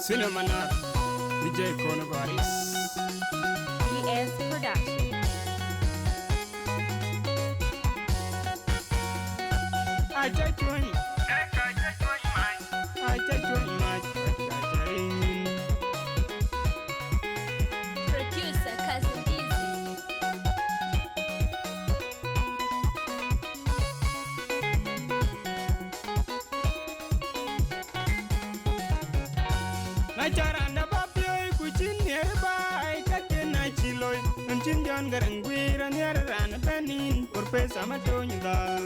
Cinnamon, DJ Coronavirus. ES Production. I take one. I take one. Producer Cousin Easy. Na charanda papio kuchin nearby kakena chiloi Anchin John Garang gwira nearan panin por pesa matony dal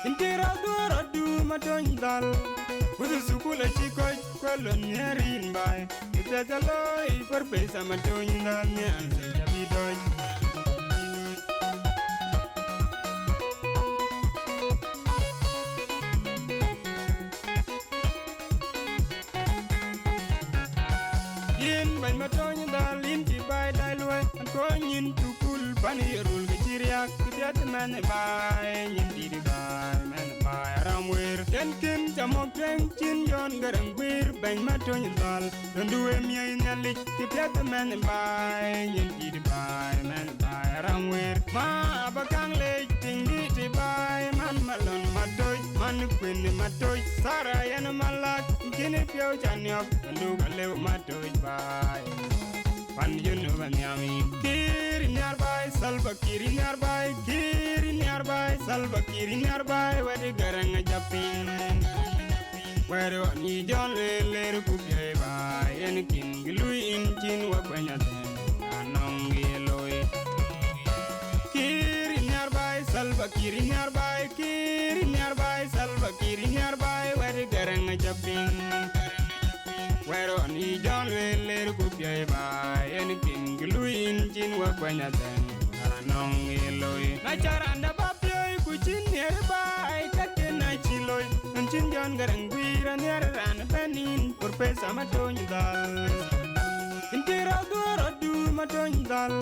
Intira duro du matony dal Uzu sukula chikoi kwelo nearin bai Ipeta loi por pesa matony dal nean se jabidoi Yin bain matony dal inti bai dai luai Anko nyin tukul pani rul kechiriak Kipiat man bai yin didi bai man bai ramwir Yen kin jamok jeng chin John Garang gwir bain matony dal Donduwe miya inalik Kipiat man bai yin didi bai man bai ramwir Ma abakang lej ting didi bai Man malon matoy man kwin matoy Sara yan malak Kini piao chanyok Donduga lew matoy bai Pan yunu banyami Kiri nyarbai salva kiri nyarbai Kiri nyarbai salva kiri nyarbai Wadi Garang japin Wadi wani John leru kupyai bai Yen kin gilui inchin wakwanya ten Anong giloi Kiri nyarbai salva kiri nyarbai Kiri nyarbai salva kiri nyarbai Wadi Garang japin Wero ni John leru kupyai bai Yen kin gilui inchin wakwanya ten Anong giloi Na charanda papyoi kuchin nearby Kakena chiloi Anchin John Garang gwira nearan panin por pesa matony dal Intira duro du matony dal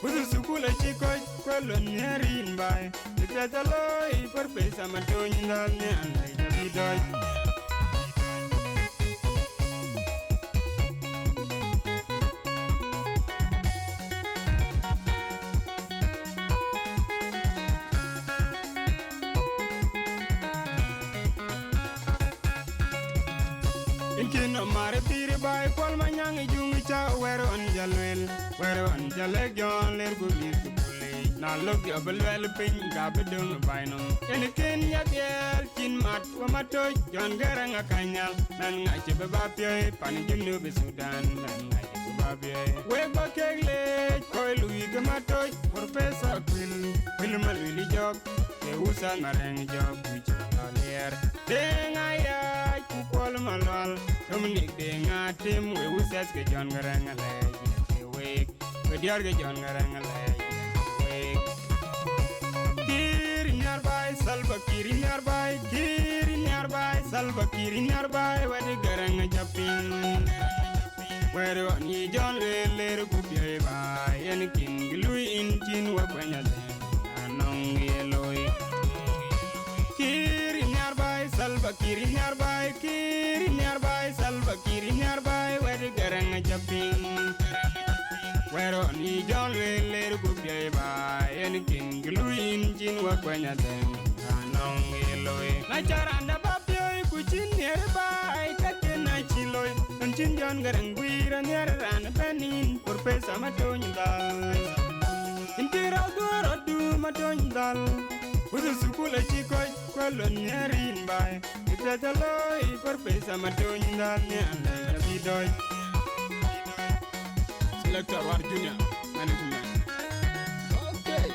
Uzu sukula chikoi kwelo nearin bai Ipeta loi por pesa matony dal Nean lai jabidoi Inkino mare tiri bai kwal manyang ijungi cha wero an jalwel Wero an jalek John ler gulir kupuli Na logi abelwel piny gabedung bainong Enikin yadiel chin mat wa matoy John Garang akanyal Nan ngache bebapyoy pani jimnu be Sudan Nan ngache bebapyoy Wegba kegle koy lui ke matoy Por pesa kwil malwili jog Ke usan mareng jog wicho ler Dengaya kukwal malwal Dominic denga tim we usas ke John Garang alay ke wek We diar ke John Garang alay wek Kiri nyarbai salva kiri nyarbai Kiri nyarbai salva kiri nyarbai Wadi Garang japin Wero ni John leru kupyai bai Yen kin gilui inchin wakwanya ten Anong yeloi Kiri nyarbai salva kiri nyarbai Kiri nyarbai salva kiri nyarbai Wadi Garang japin Wero ni John leru kupyai bai Yen kin gilui inchin wakwanya ten Anong yeloi Na charanda papyoi kuchin nearby Kakena chiloi Anchin John Garang gwira nearan panin por pesa matony dal Intira duro du matony dal Uzu sukula chikoi kwelo nearin bai Ipeta loi por pesa matony dal Nean lai jabidoi Selector War Junior Management Okay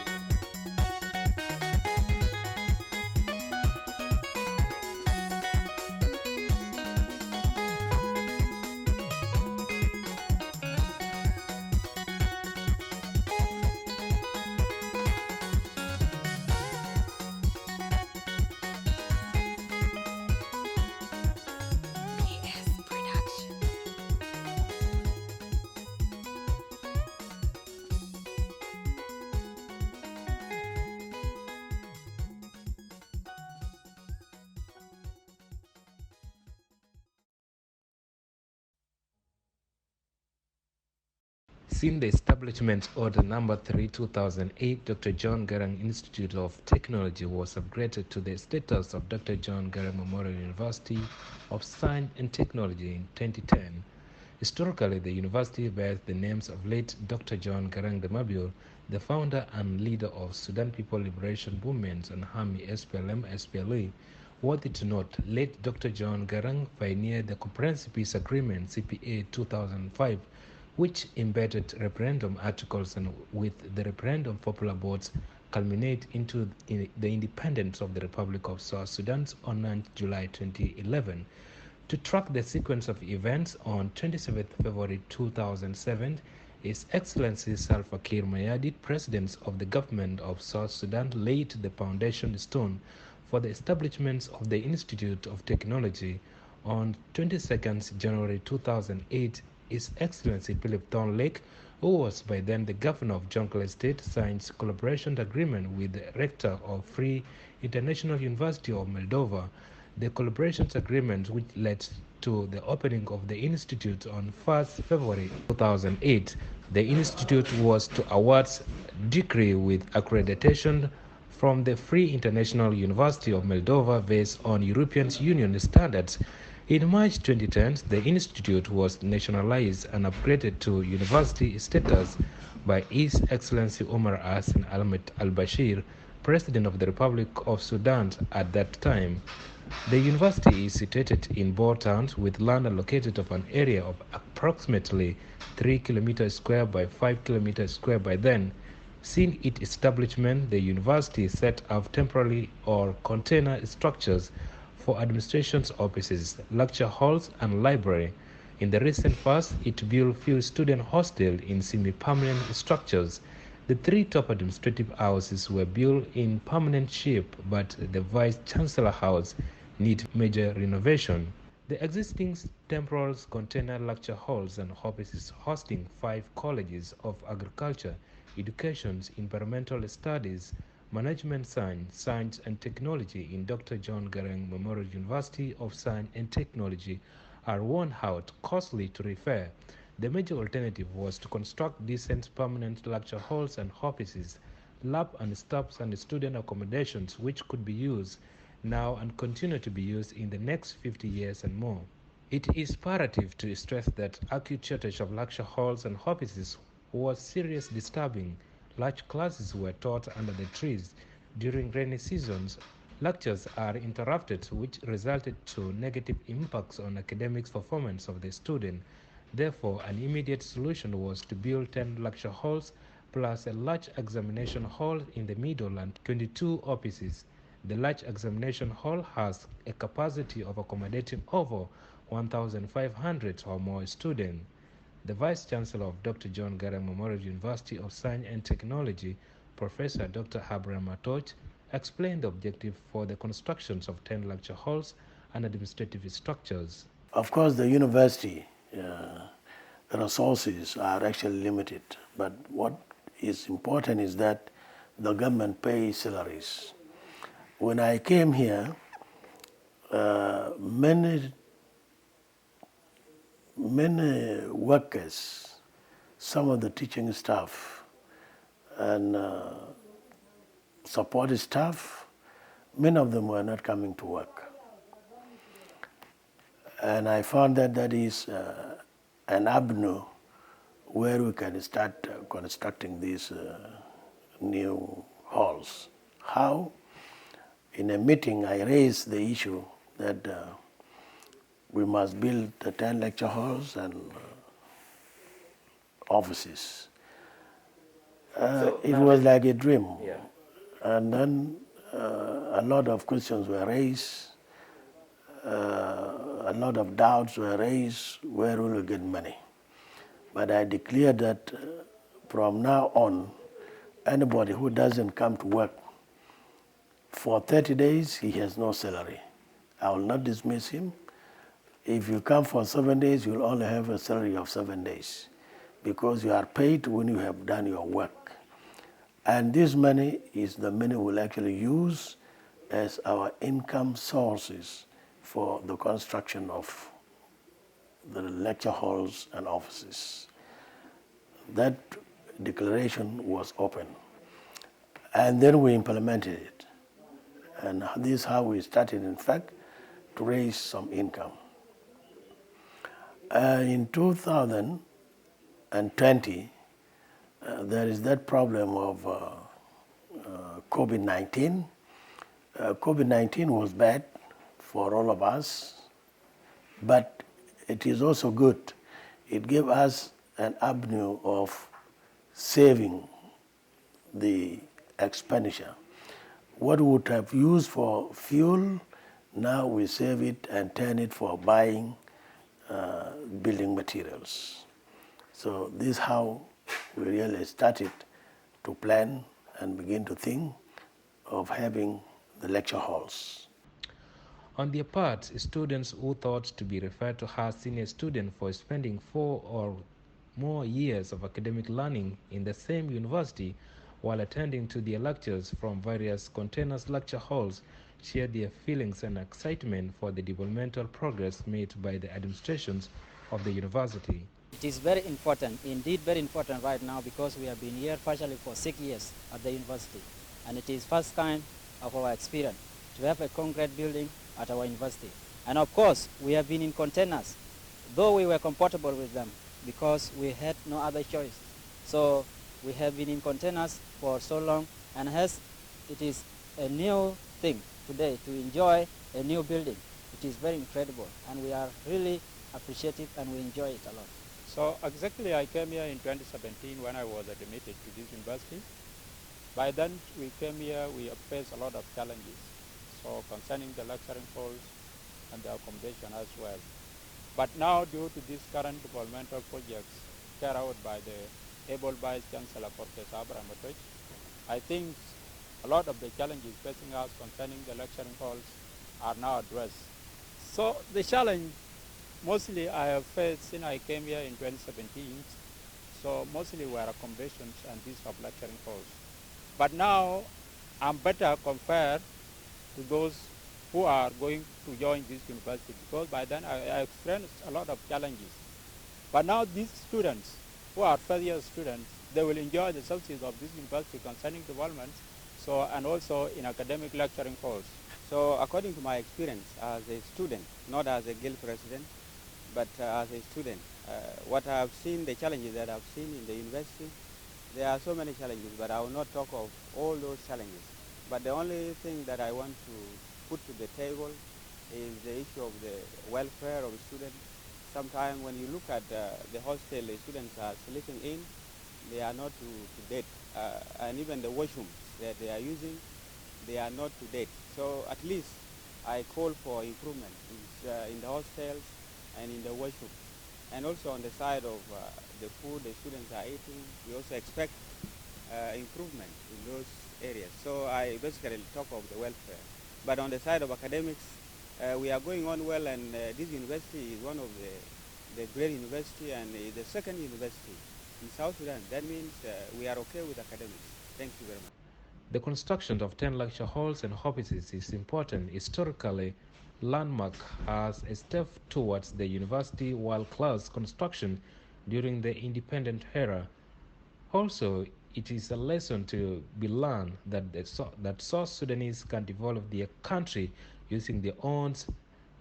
ES Production. Since the establishment Order Number 3, 2008, Dr. John Garang Institute of Technology was upgraded to the status of Dr. John Garang Memorial University of Science and Technology in 2010. Historically, the university bears the names of late Dr. John Garang de Mabio, the founder and leader of Sudan People Liberation Movement and Army SPLM-SPLA. Worthy to note, late Dr. John Garang pioneered the Comprehensive Peace Agreement (CPA) 2005, which embedded referendum articles and with the referendum popular votes culminate into the independence of the Republic of South Sudan on 9 July 2011. To track the sequence of events, on 27 February 2007, His Excellency Salva Kiir Mayardit, President of the Government of South Sudan, laid the foundation stone for the establishment of the Institute of Technology. On 22 January 2008, His Excellency Philip Thornlake, who was by then the Governor of Jonglei State, signed collaboration agreement with the Rector of Free International University of Moldova. The collaboration agreement, which led to the opening of the institute on 1st February 2008, the institute was to award degree with accreditation from the Free International University of Moldova based on European Union standards. In March 2010, the institute was nationalized and upgraded to university status by His Excellency Omar Hassan Ahmed al-Bashir, President of the Republic of Sudan at that time. The university is situated in Boer towns with land allocated of an area of approximately 3 kilometers square by 5 kilometers square by then. Since its establishment, the university set up temporary or container structures for administration offices, lecture halls, and library. In the recent past, it built few student hostels in semi-permanent structures. The three top administrative houses were built in permanent shape, but the Vice Chancellor House needs major renovation. The existing temporal container lecture halls and offices hosting 5 colleges of agriculture, education, environmental studies, management science and technology in Dr. John Garang Memorial University of Science and Technology are worn out, costly to repair. The major alternative was to construct decent permanent lecture halls and offices, lab and staff and student accommodations which could be used now and continue to be used in the next 50 years and more. It is imperative to stress that acute shortage of lecture halls and offices was seriously disturbing. Large classes were taught under the trees. During rainy seasons, lectures are interrupted, which resulted to negative impacts on academic performance of the student. Therefore, an immediate solution was to build 10 lecture halls plus a large examination hall in the middle and 22 offices. The large examination hall has a capacity of accommodating over 1,500 or more students. The Vice Chancellor of Dr. John Garang Memorial University of Science and Technology, Professor Dr. Abraham Atoch, explained the objective for the constructions of 10 lecture halls and administrative structures. Of course, the university resources are actually limited, but what is important is that the government pays salaries. When I came here, many workers, some of the teaching staff and support staff, many of them were not coming to work. And I found that that is an avenue where we can start constructing these new halls. How? In a meeting, I raised the issue that we must build the 10 lecture halls and offices. It was like a dream. Yeah. And then a lot of questions were raised, a lot of doubts were raised, where will we get money? But I declared that from now on, anybody who doesn't come to work for 30 days, he has no salary. I will not dismiss him. If you come for 7 days, you will only have a salary of 7 days because you are paid when you have done your work. And this money is the money we'll actually use as our income sources for the construction of the lecture halls and offices. that declaration was open. And then we implemented it. And this is how we started, in fact, to raise some income. In 2020, there is that problem of COVID-19. COVID-19 was bad for all of us, but it is also good. It gave us an avenue of saving the expenditure. What we would have used for fuel, now we save it and turn it for buying building materials. So this is how we really started to plan and begin to think of having the lecture halls. On their part, students who thought to be referred to as senior students for spending 4 or more years of academic learning in the same university while attending to their lectures from various containers lecture halls shared their feelings and excitement for the developmental progress made by the administrations of the university. It is very important, indeed very important right now, because we have been here partially for 6 years at the university, and it is first time of our experience to have a concrete building at our university. And of course, we have been in containers, though we were comfortable with them because we had no other choice. So we have been in containers for so long, and hence it is a new thing today to enjoy a new building. It is very incredible, and we are really appreciative and we enjoy it a lot. So exactly, I came here in 2017 when I was admitted to this university. By then we came here, we faced a lot of challenges. So concerning the lecturing halls and the accommodation as well. But now, due to these current developmental projects carried out by the able Vice Chancellor Professor Abraham Matoch, I think a lot of the challenges facing us concerning the lecturing halls are now addressed. So the challenge mostly I have faced since I came here in 2017, so mostly were accommodations and these of lecturing halls. But now I'm better compared to those who are going to join this university, because by then I experienced a lot of challenges. But now these students who are first-year students, they will enjoy the services of this university concerning development, so, and also in academic lecturing halls. So according to my experience as a student, not as a guild president, but as a student, what I have seen, the challenges that I've seen in the university, there are so many challenges, but I will not talk of all those challenges. But the only thing that I want to put to the table is the issue of the welfare of students. Sometimes when you look at the hostel the students are sleeping in, they are not to date. And even the washrooms that they are using, they are not to date. So at least I call for improvement in the hostels and in the washroom. And also on the side of the food the students are eating, we also expect improvement in those areas. So I basically talk of the welfare. But on the side of academics, we are going on well, and this university is one of the great university and the second university in South Sudan. That means we are okay with academics. Thank you very much. The construction of 10 lecture halls and offices is important historically landmark as a step towards the university world-class construction during the independent era. Also, it is a lesson to be learned that South Sudanese can develop their country using their own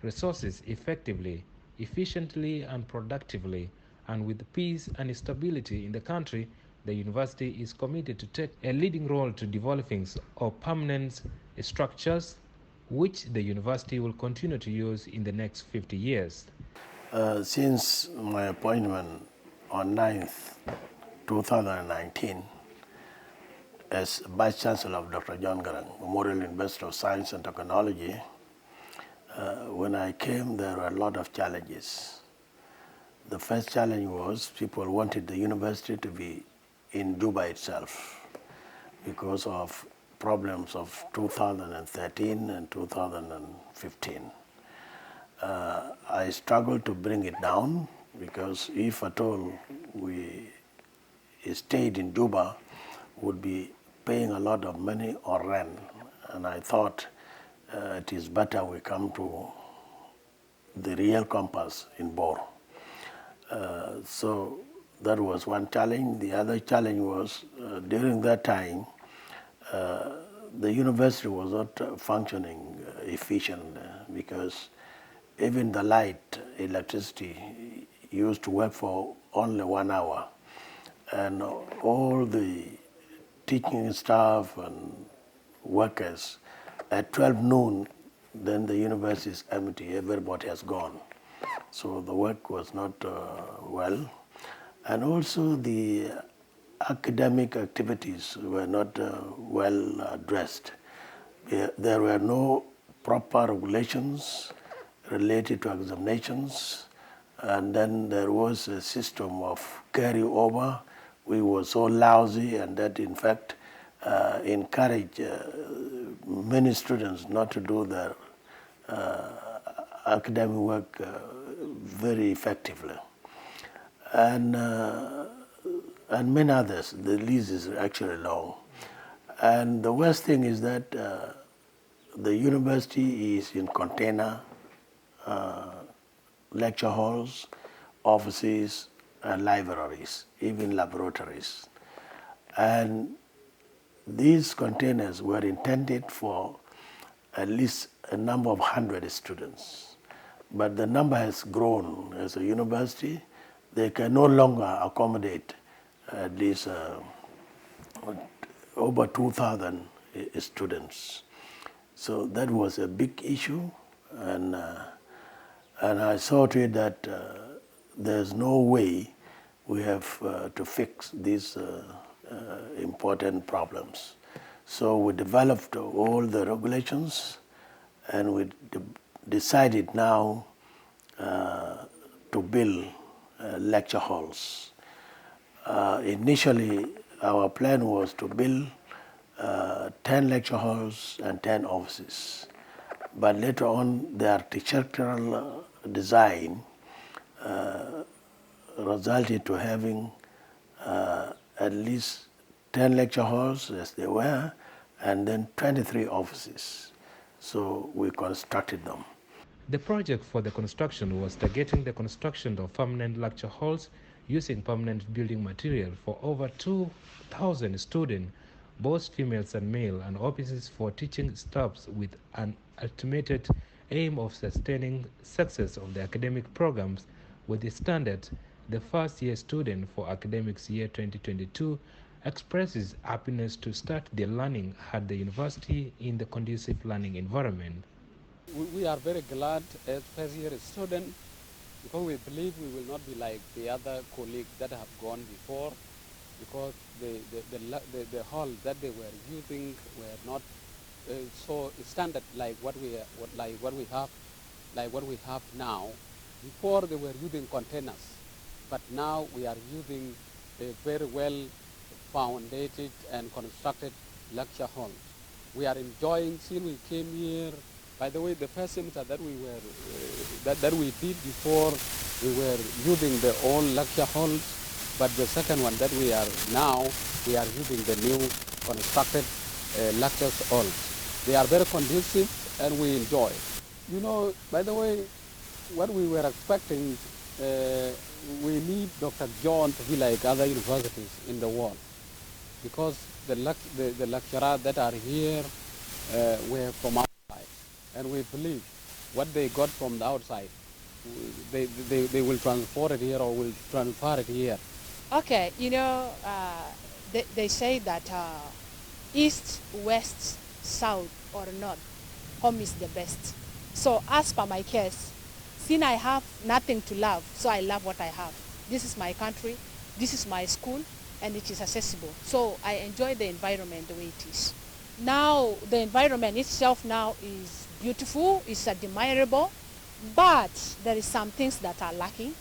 resources effectively, efficiently, and productively. And with peace and stability in the country, the university is committed to take a leading role to developing of permanent structures which the university will continue to use in the next 50 years. Since my appointment on 9th, 2019, as Vice Chancellor of Dr. John Garang, Memorial University of Science and Technology, when I came, there were a lot of challenges. The first challenge was people wanted the university to be in Juba itself because of problems of 2013 and 2015. I struggled to bring it down because if at all we stayed in Juba, would be paying a lot of money or rent. And I thought it is better we come to the real compass in Bor. So That was one challenge. The other challenge was during that time, the university was not functioning efficient because even the light, electricity, used to work for only 1 hour. And all the teaching staff and workers, at 12 noon, then the university is empty, everybody has gone. So the work was not well. And also the academic activities were not well addressed. There were no proper regulations related to examinations, and then there was a system of carryover. We were so lousy, and that in fact encouraged many students not to do their academic work very effectively. And many others. The list is actually long. And the worst thing is that the university is in container lecture halls, offices, and libraries, even laboratories. And these containers were intended for at least a number of 100 students. But the number has grown as a university. They can no longer accommodate at least over 2,000 students. So that was a big issue, and I saw to it that there's no way we have to fix these important problems. So we developed all the regulations, and we decided now to build lecture halls. Initially, our plan was to build 10 lecture halls and 10 offices. But later on, the architectural design resulted to having at least 10 lecture halls as they were, and then 23 offices. So we constructed them. The project for the construction was targeting the construction of permanent lecture halls using permanent building material for over 2,000 students, both females and male, and offices for teaching staffs with an ultimate aim of sustaining success of the academic programs with the standard. The first-year student for academics year 2022 expresses happiness to start their learning at the university in the conducive learning environment. We are very glad as first-year students because we believe we will not be like the other colleagues that have gone before, because the hall that they were using were not so standard like what we have now. Before they were using containers, but now we are using a very well founded and constructed lecture hall. We are enjoying since we came here. By the way, the first semester that we were that we did before, we were using the old lecture halls, but the second one that we are now, we are using the new constructed lecture halls. They are very conducive and we enjoy. You know, by the way, what we were expecting, we need Dr. John to be like other universities in the world, because the lecturers that are here were from outside, and we believe what they got from the outside, they will transport it here or will transfer it here. Okay, you know, they say that east, west, south, or north, home is the best. So as per my case, since I have nothing to love, so I love what I have. This is my country, this is my school, and it is accessible. So I enjoy the environment the way it is. Now, the environment itself now is beautiful, it's admirable, but there is some things that are lacking.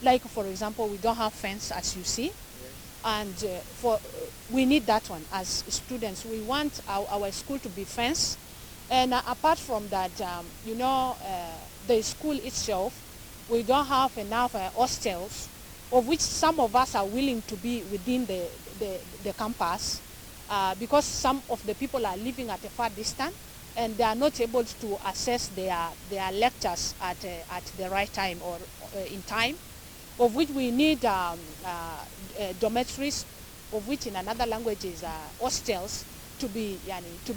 Like, for example, we don't have fence, as you see, and we need that one as students. We want our school to be fenced, and apart from that, you know, the school itself, we don't have enough hostels, of which some of us are willing to be within the campus, because some of the people are living at a far distance, and they are not able to access their lectures at the right time or in time. of which we need dormitories, of which in another language is hostels, to be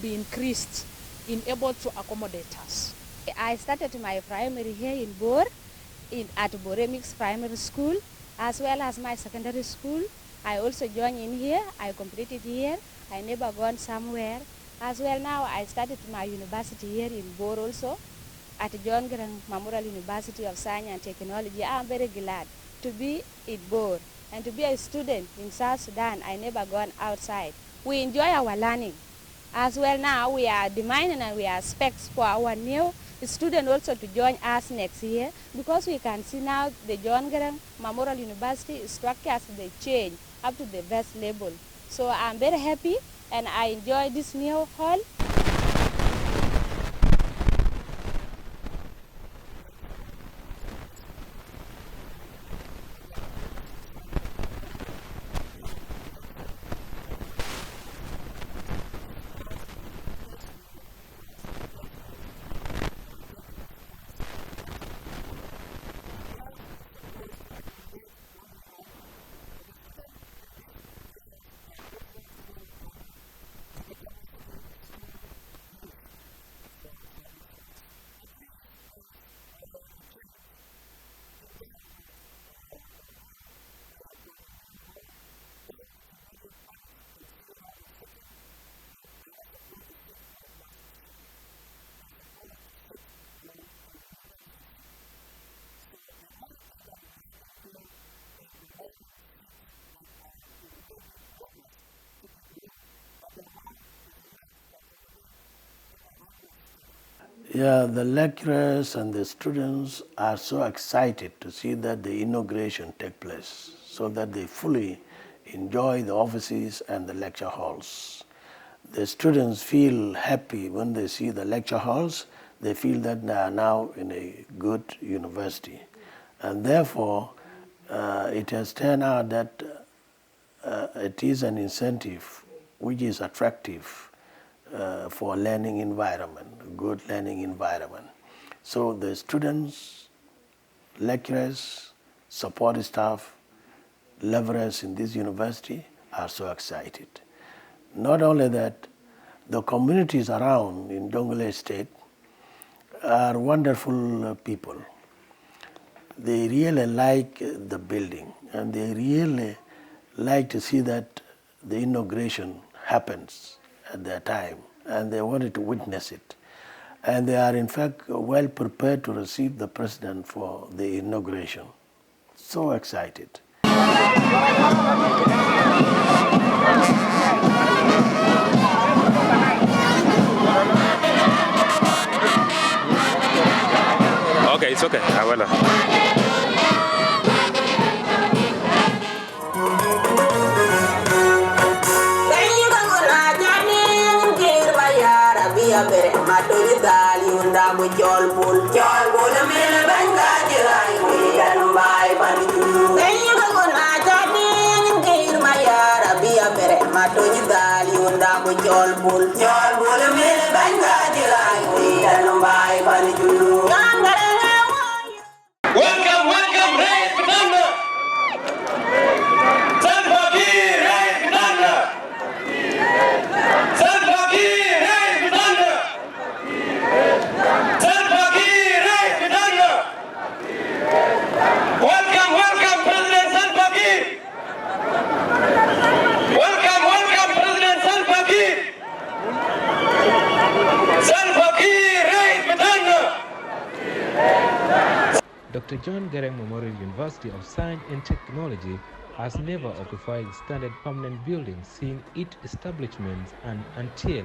increased in able to accommodate us. I started my primary here in Bor, at Boremix Primary School, as well as my secondary school. I also joined in here. I completed here. I never gone somewhere. As well now, I started my university here in Bor also, at John Garang Memorial University of Science and Technology. I'm very glad to be in Bor and to be a student in South Sudan. I never gone outside. We enjoy our learning. As well now, we are demanding and we are expects for our new student also to join us next year, because we can see now the John Garang Memorial University structures, they change up to the best level. So I'm very happy and I enjoy this new hall. Yeah, the lecturers and the students are so excited to see that the inauguration take place, so that they fully enjoy the offices and the lecture halls. The students feel happy when they see the lecture halls. They feel that they are now in a good university. And therefore, it has turned out that it is an incentive which is attractive for learning environment, good learning environment. So the students, lecturers, support staff, laborers in this university are so excited. Not only that, the communities around in Jonglei State are wonderful people. They really like the building and they really like to see that the inauguration happens at their time, and they wanted to witness it. And they are in fact well prepared to receive the president for the inauguration. So excited. Okay, it's okay. I will. Welcome, welcome, Ray Banana. Salvaki, Ray Banana. Salvaki, Ray Banana. Salvaki, Ray Banana. Welcome, welcome, President Salvaki. Welcome, welcome, President Salvaki. Salvaki, Ray Banana. Dr. John Garang Memorial University of Science and Technology has never occupied standard permanent buildings since its establishment and until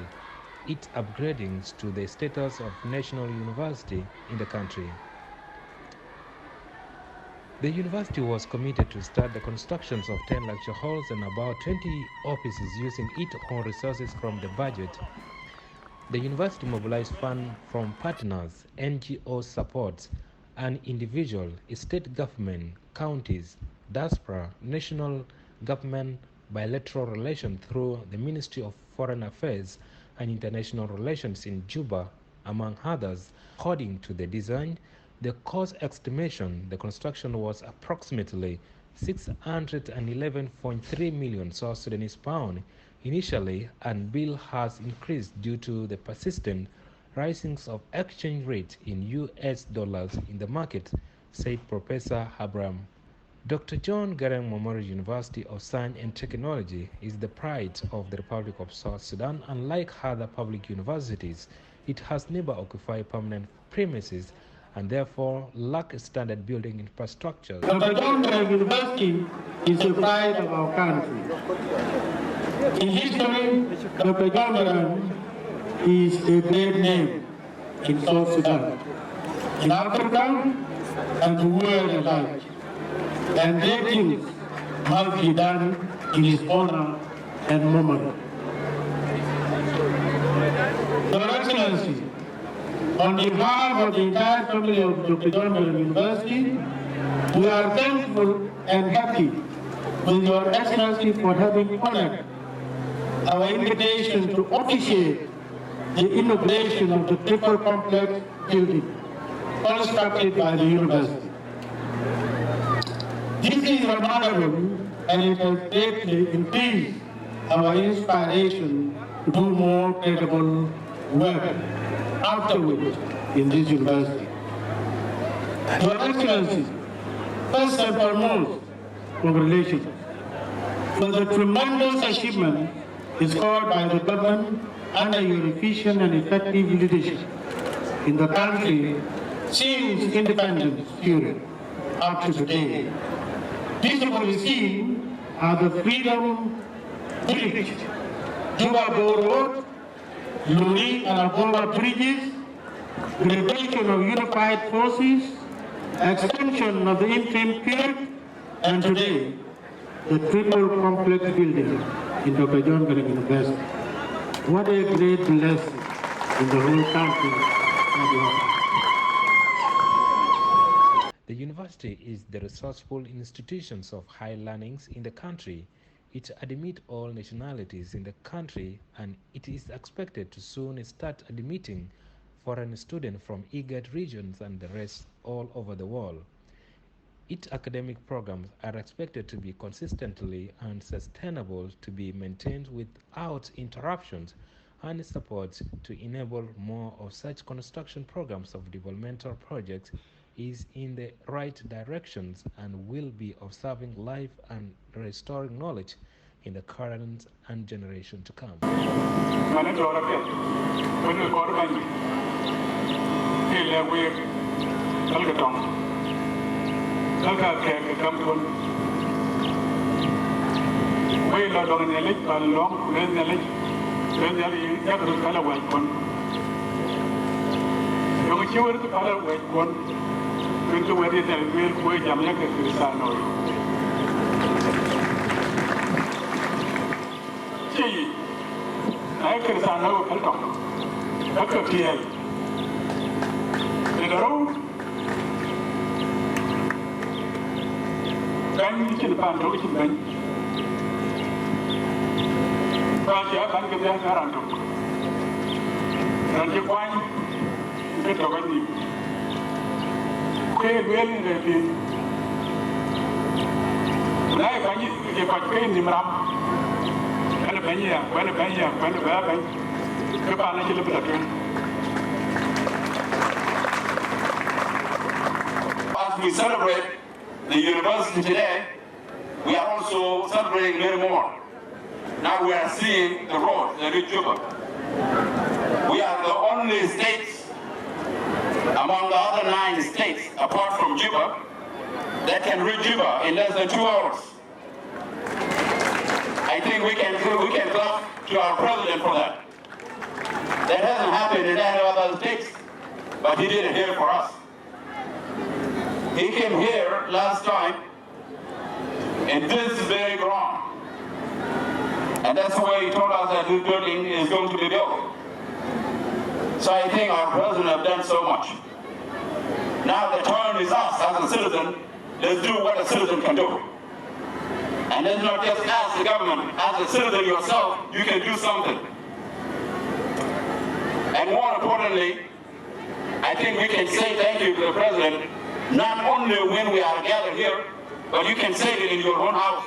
its upgrading to the status of national university in the country. The university was committed to start the constructions of 10 lecture halls and about 20 offices using its own resources from the budget. The university mobilized funds from partners, NGO supports, and individual, state government, counties, diaspora, national government, bilateral relations through the Ministry of Foreign Affairs and International Relations in Juba, among others, according to the design, The cost estimation, the construction was approximately 611.3 million South Sudanese pound initially, and bill has increased due to the persistent risings of exchange rate in US dollars in the market, said Professor Abraham. Dr. John Garang Memorial University of Science and Technology is the pride of the Republic of South Sudan. Unlike other public universities, it has never occupied permanent premises and therefore lack standard building infrastructure. Dr. John Garang University is the pride of our country. In history, Dr. John Garang is a great name in South Sudan, in Africa, and the world alike. And great things must be done in his honor and memory. Your Excellency, on behalf of the entire family of Dr. John Garang University, we are thankful and happy with Your Excellency for having honored our invitation to officiate the inauguration of the Triplet complex building constructed by the university. This is remarkable, and it has greatly increased our inspiration to do more credible work afterwards in this university. Your Excellency, first and foremost, congratulations for the tremendous achievement scored by the government under your efficient and effective leadership in the country since independence period up to today. Visibly seen are the Freedom Bridge, Juba-Bo Road, Luri and Algoma bridges, creation of unified forces, extension of the interim period, and today, the triple complex building in Dr. John Garang University. What a great blessing in the whole country. The university is the resourceful institutions of higher learnings in the country. It admits all nationalities in the country, and it is expected to soon start admitting foreign students from IGAD regions and the rest all over the world. Its academic programs are expected to be consistently and sustainable, to be maintained without interruptions, and support to enable more of such construction programs of developmental projects is in the right directions and will be observing life and restoring knowledge in the current and generation to come. As we celebrate the university today, we are also celebrating many more. Now we are seeing the road, the reach Juba. We are the only states among the other 9 states, apart from Juba, that can reach Juba in less than 2 hours. I think we can clap to our president for that. That hasn't happened in any other states, but he did it here for us. He came here last time in this very ground. And that's why he told us that this building is going to be built. So I think our president has done so much. Now the turn is us as a citizen. Let's do what a citizen can do. And let's not just ask the government, as a citizen yourself, you can do something. And more importantly, I think we can say thank you to the President, not only when we are gathered here, but you can say it in your own house.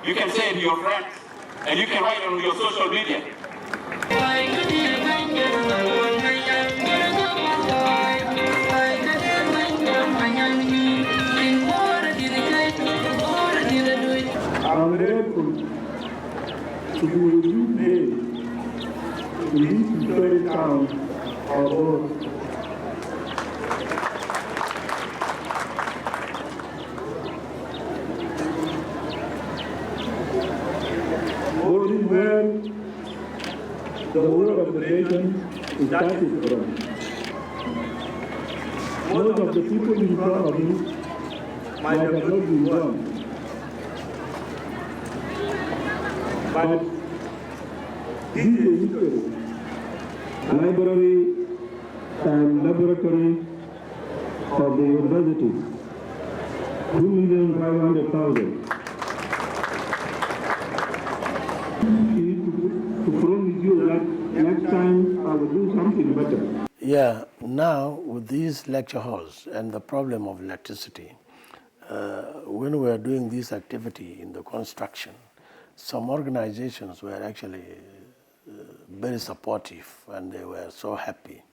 You can say it to your friends, and you can write it on your social media. I'm grateful to be with you today in this historic town of Bor. Bor is where the whole of the nation started from. Most of the people in front of you might have not been born. But this is a history. Library and laboratory of the university, 2,500,000. To promise you that next time I will do something better. Yeah, now with these lecture halls and the problem of electricity, when we are doing this activity in the construction, some organizations were actually very supportive and they were so happy.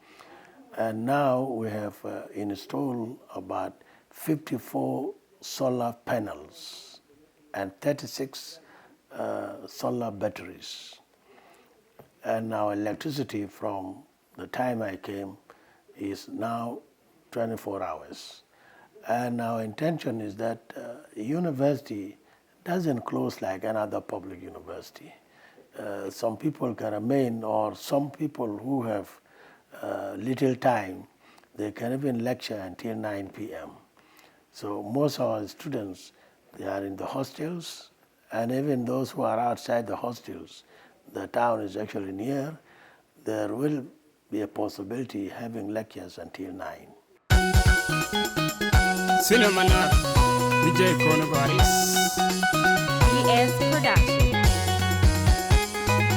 And now we have installed about 54 solar panels and 36 solar batteries. And our electricity from the time I came is now 24 hours. And our intention is that university doesn't close like another public university. Some people can remain, or some people who have little time, they can even lecture until 9 p.m. So most of our students, they are in the hostels, and even those who are outside the hostels, the town is actually near, there will be a possibility having lectures until 9. Cinnamon, DJ Coronavirus. ES Production.